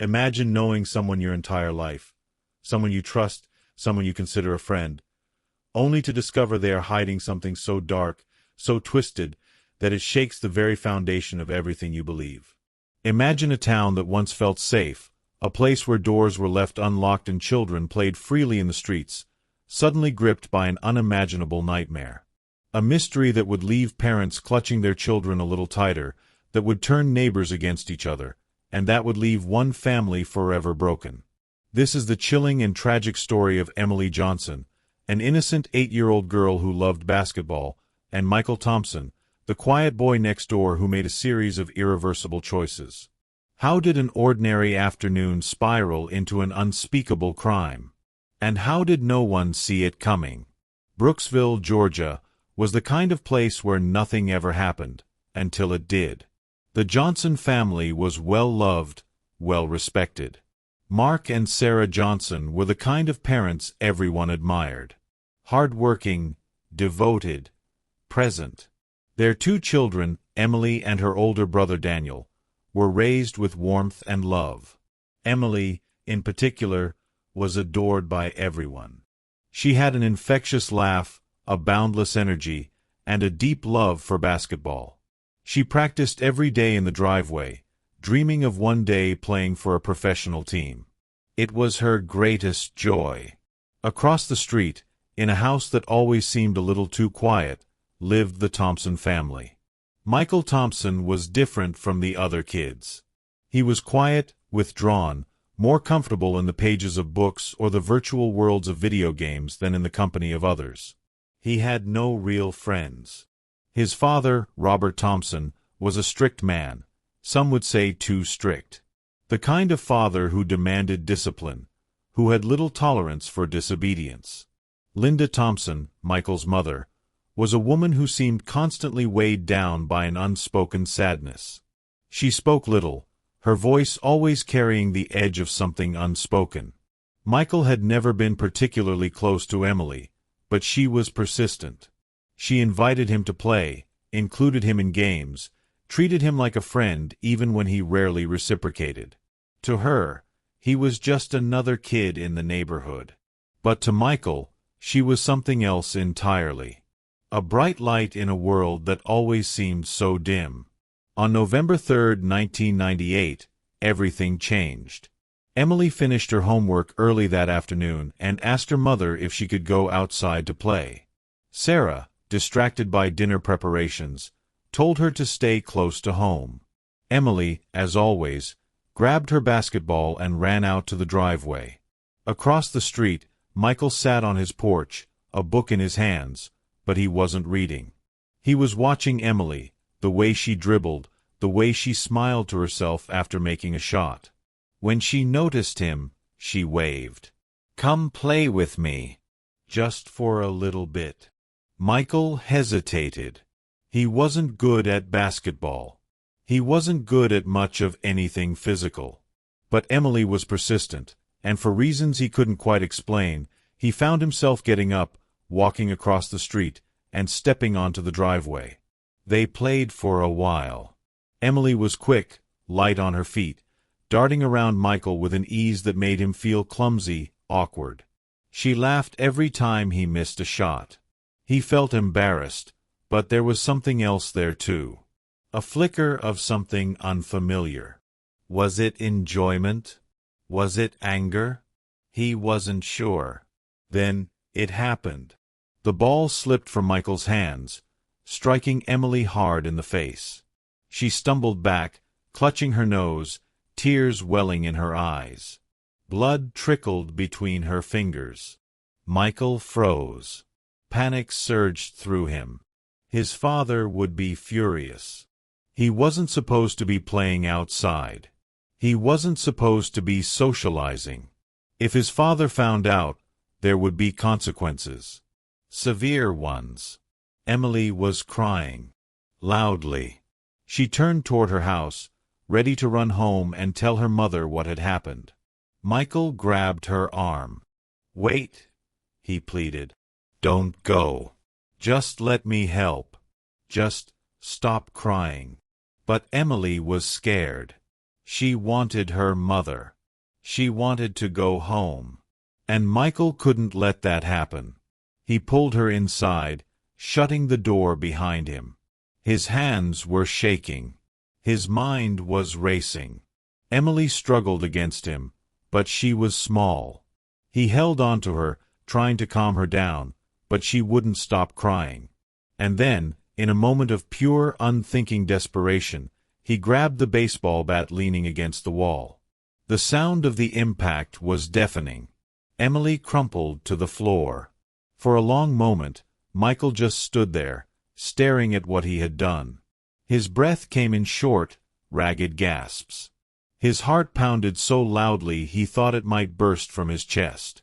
Imagine knowing someone your entire life, someone you trust, someone you consider a friend, only to discover they are hiding something so dark, so twisted, that it shakes the very foundation of everything you believe. Imagine a town that once felt safe, a place where doors were left unlocked and children played freely in the streets, suddenly gripped by an unimaginable nightmare. A mystery that would leave parents clutching their children a little tighter, that would turn neighbors against each other, and that would leave one family forever broken. This is the chilling and tragic story of Emily Johnson, an innocent 8-year-old girl who loved basketball, and Michael Thompson, the quiet boy next door who made a series of irreversible choices. How did an ordinary afternoon spiral into an unspeakable crime? And how did no one see it coming? Brooksville, Georgia, was the kind of place where nothing ever happened, until it did. The Johnson family was well-loved, well-respected. Mark and Sarah Johnson were the kind of parents everyone admired. Hard-working, devoted, present. Their 2 children, Emily and her older brother Daniel, were raised with warmth and love. Emily, in particular, was adored by everyone. She had an infectious laugh, a boundless energy, and a deep love for basketball. She practiced every day in the driveway, dreaming of one day playing for a professional team. It was her greatest joy. Across the street, in a house that always seemed a little too quiet, lived the Thompson family. Michael Thompson was different from the other kids. He was quiet, withdrawn, more comfortable in the pages of books or the virtual worlds of video games than in the company of others. He had no real friends. His father, Robert Thompson, was a strict man, some would say too strict. The kind of father who demanded discipline, who had little tolerance for disobedience. Linda Thompson, Michael's mother, was a woman who seemed constantly weighed down by an unspoken sadness. She spoke little, her voice always carrying the edge of something unspoken. Michael had never been particularly close to Emily, but she was persistent. She invited him to play, included him in games, treated him like a friend even when he rarely reciprocated. To her, he was just another kid in the neighborhood. But to Michael, she was something else entirely. A bright light in a world that always seemed so dim. On November 3, 1998, everything changed. Emily finished her homework early that afternoon and asked her mother if she could go outside to play. Sarah, distracted by dinner preparations, told her to stay close to home. Emily, as always, grabbed her basketball and ran out to the driveway. Across the street, Michael sat on his porch, a book in his hands, but he wasn't reading. He was watching Emily, the way she dribbled, the way she smiled to herself after making a shot. When she noticed him, she waved. "Come play with me. Just for a little bit." Michael hesitated. He wasn't good at basketball. He wasn't good at much of anything physical. But Emily was persistent, and for reasons he couldn't quite explain, he found himself getting up, walking across the street, and stepping onto the driveway. They played for a while. Emily was quick, light on her feet, darting around Michael with an ease that made him feel clumsy, awkward. She laughed every time he missed a shot. He felt embarrassed, but there was something else there too. A flicker of something unfamiliar. Was it enjoyment? Was it anger? He wasn't sure. Then, it happened. The ball slipped from Michael's hands, striking Emily hard in the face. She stumbled back, clutching her nose, tears welling in her eyes. Blood trickled between her fingers. Michael froze. Panic surged through him. His father would be furious. He wasn't supposed to be playing outside. He wasn't supposed to be socializing. If his father found out, there would be consequences. Severe ones. Emily was crying. Loudly. She turned toward her house, ready to run home and tell her mother what had happened. Michael grabbed her arm. "Wait," he pleaded. "Don't go. Just let me help. Just stop crying." But Emily was scared. She wanted her mother. She wanted to go home. And Michael couldn't let that happen. He pulled her inside, shutting the door behind him. His hands were shaking. His mind was racing. Emily struggled against him, but she was small. He held on to her, trying to calm her down, but she wouldn't stop crying. And then, in a moment of pure, unthinking desperation, he grabbed the baseball bat leaning against the wall. The sound of the impact was deafening. Emily crumpled to the floor. For a long moment, Michael just stood there, staring at what he had done. His breath came in short, ragged gasps. His heart pounded so loudly he thought it might burst from his chest.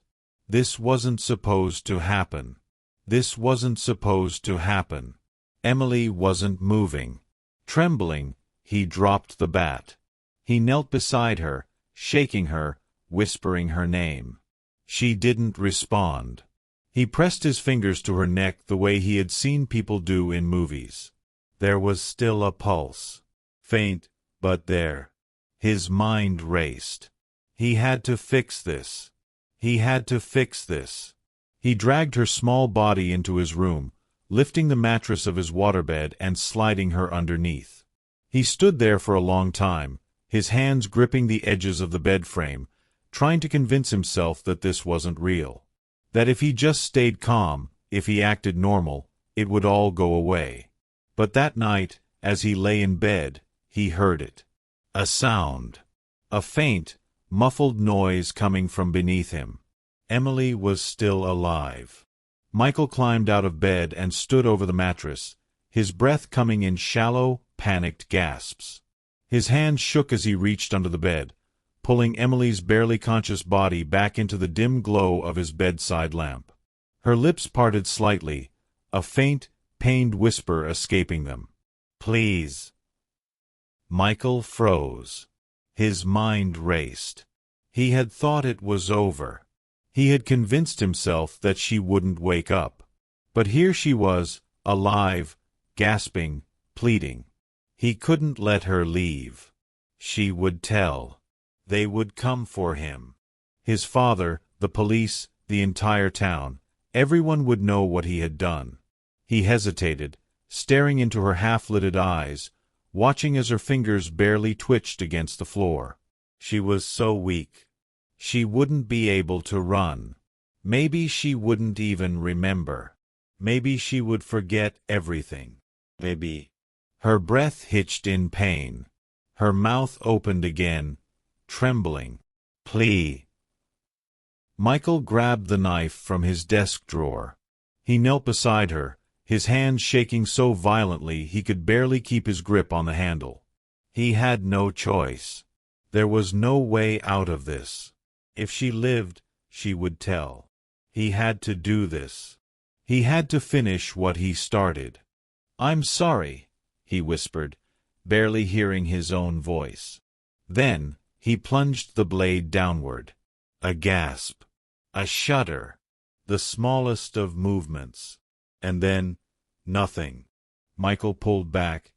This wasn't supposed to happen. This wasn't supposed to happen. Emily wasn't moving. Trembling, he dropped the bat. He knelt beside her, shaking her, whispering her name. She didn't respond. He pressed his fingers to her neck the way he had seen people do in movies. There was still a pulse. Faint, but there. His mind raced. He had to fix this. He had to fix this. He dragged her small body into his room, lifting the mattress of his waterbed and sliding her underneath. He stood there for a long time, his hands gripping the edges of the bed frame, trying to convince himself that this wasn't real. That if he just stayed calm, if he acted normal, it would all go away. But that night, as he lay in bed, he heard it. A sound. A faint, muffled noise coming from beneath him. Emily was still alive. Michael climbed out of bed and stood over the mattress, his breath coming in shallow, panicked gasps. His hands shook as he reached under the bed, pulling Emily's barely conscious body back into the dim glow of his bedside lamp. Her lips parted slightly, a faint, pained whisper escaping them. "Please." Michael froze. His mind raced. He had thought it was over. He had convinced himself that she wouldn't wake up. But here she was, alive, gasping, pleading. He couldn't let her leave. She would tell. They would come for him. His father, the police, the entire town, everyone would know what he had done. He hesitated, staring into her half-lidded eyes, watching as her fingers barely twitched against the floor. She was so weak. She wouldn't be able to run. Maybe she wouldn't even remember. Maybe she would forget everything. Maybe. Her breath hitched in pain. Her mouth opened again, trembling. "Please." Michael grabbed the knife from his desk drawer. He knelt beside her, his hands shaking so violently he could barely keep his grip on the handle. He had no choice. There was no way out of this. If she lived, she would tell. He had to do this. He had to finish what he started. "I'm sorry," he whispered, barely hearing his own voice. Then, he plunged the blade downward. A gasp. A shudder. The smallest of movements. And then, nothing. Michael pulled back,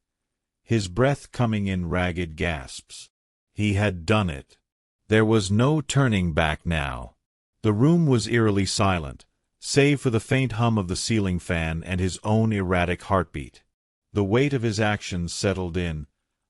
his breath coming in ragged gasps. He had done it. There was no turning back now. The room was eerily silent, save for the faint hum of the ceiling fan and his own erratic heartbeat. The weight of his actions settled in,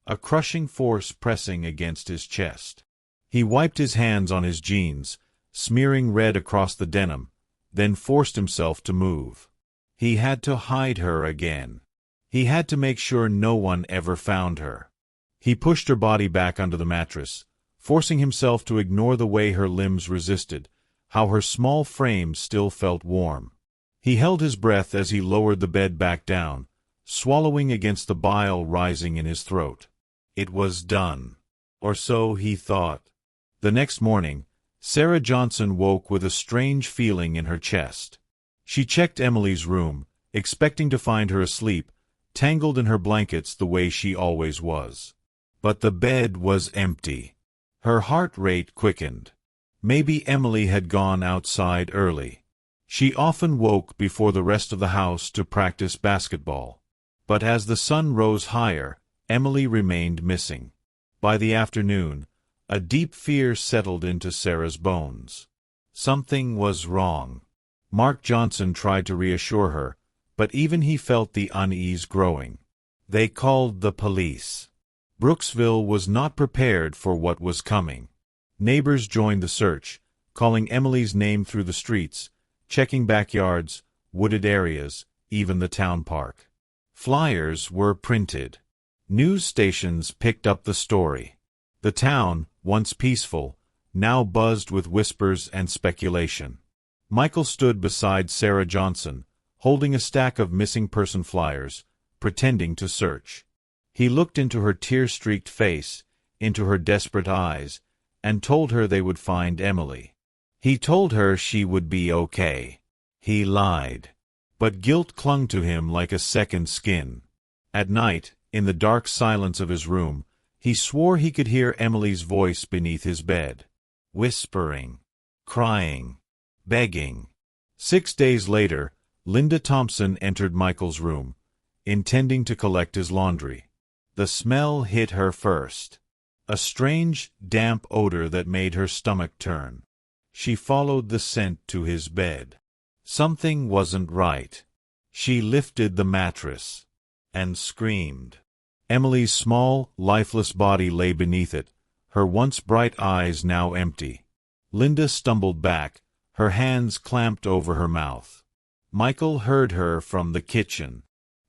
a crushing force pressing against his chest. He wiped his hands on his jeans, smearing red across the denim, then forced himself to move. He had to hide her again. He had to make sure no one ever found her. He pushed her body back under the mattress, forcing himself to ignore the way her limbs resisted, how her small frame still felt warm. He held his breath as he lowered the bed back down, swallowing against the bile rising in his throat. It was done. Or so he thought. The next morning, Sarah Johnson woke with a strange feeling in her chest. She checked Emily's room, expecting to find her asleep, tangled in her blankets the way she always was. But the bed was empty. Her heart rate quickened. Maybe Emily had gone outside early. She often woke before the rest of the house to practice basketball. But as the sun rose higher, Emily remained missing. By the afternoon, a deep fear settled into Sarah's bones. Something was wrong. Mark Johnson tried to reassure her, but even he felt the unease growing. They called the police. Brooksville was not prepared for what was coming. Neighbors joined the search, calling Emily's name through the streets, checking backyards, wooded areas, even the town park. Flyers were printed. News stations picked up the story. The town, once peaceful, now buzzed with whispers and speculation. Michael stood beside Sarah Johnson, holding a stack of missing person flyers, pretending to search. He looked into her tear-streaked face, into her desperate eyes, and told her they would find Emily. He told her she would be okay. He lied. But guilt clung to him like a second skin. At night, in the dark silence of his room, he swore he could hear Emily's voice beneath his bed. Whispering. Crying. Begging. 6 days later, Linda Thompson entered Michael's room, intending to collect his laundry. The smell hit her first. A strange, damp odor that made her stomach turn. She followed the scent to his bed. Something wasn't right. She lifted the mattress and screamed. Emily's small, lifeless body lay beneath it, her once bright eyes now empty. Linda stumbled back, her hands clamped over her mouth. Michael heard her from the kitchen.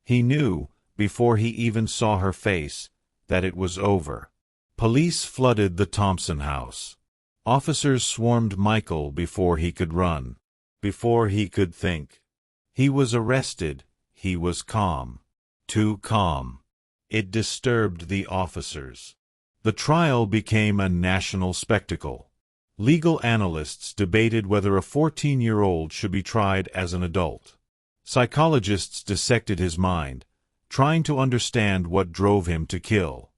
He knew, before he even saw her face, that it was over. Police flooded the Thompson house. Officers swarmed Michael before he could run, before he could think. He was arrested. He was calm. Too calm. It disturbed the officers. The trial became a national spectacle. Legal analysts debated whether a 14-year-old should be tried as an adult. Psychologists dissected his mind, trying to understand what drove him to kill.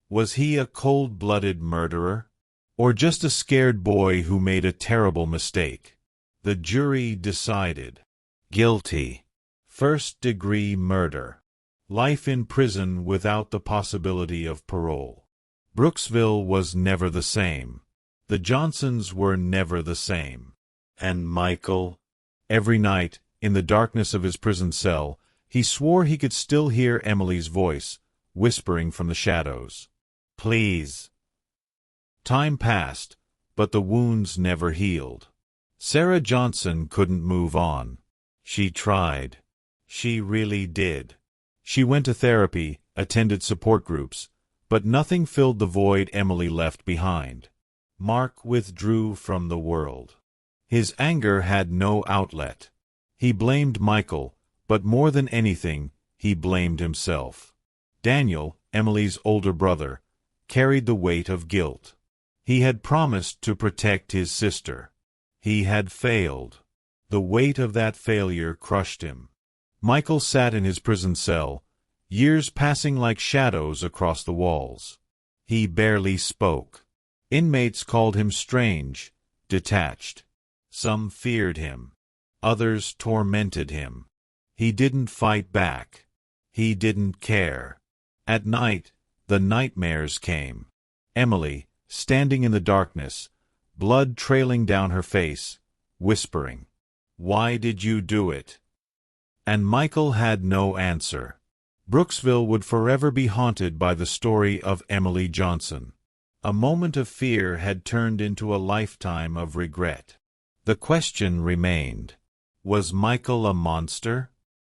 Was he a cold-blooded murderer? Or just a scared boy who made a terrible mistake? The jury decided. Guilty. First-degree murder. Life in prison without the possibility of parole. Brooksville was never the same. The Johnsons were never the same. And Michael? Every night, in the darkness of his prison cell, he swore he could still hear Emily's voice, whispering from the shadows. Please. Time passed, but the wounds never healed. Sarah Johnson couldn't move on. She tried. She really did. She went to therapy, attended support groups, but nothing filled the void Emily left behind. Mark withdrew from the world. His anger had no outlet. He blamed Michael, but more than anything, he blamed himself. Daniel, Emily's older brother, carried the weight of guilt. He had promised to protect his sister. He had failed. The weight of that failure crushed him. Michael sat in his prison cell, years passing like shadows across the walls. He barely spoke. Inmates called him strange, detached. Some feared him. Others tormented him. He didn't fight back. He didn't care. At night, the nightmares came. Emily, standing in the darkness, blood trailing down her face, whispering, "Why did you do it?" And Michael had no answer. Brooksville would forever be haunted by the story of Emily Johnson. A moment of fear had turned into a lifetime of regret. The question remained, was Michael a monster?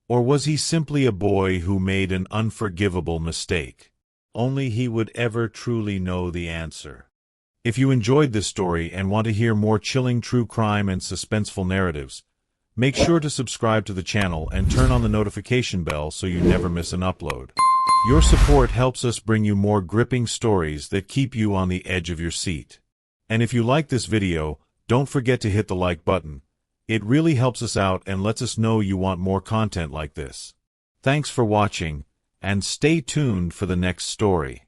Or was he simply a boy who made an unforgivable mistake? Only he would ever truly know the answer. If you enjoyed this story and want to hear more chilling true crime and suspenseful narratives, make sure to subscribe to the channel and turn on the notification bell so you never miss an upload. Your support helps us bring you more gripping stories that keep you on the edge of your seat. And if you like this video, don't forget to hit the like button. It really helps us out and lets us know you want more content like this. Thanks for watching, and stay tuned for the next story.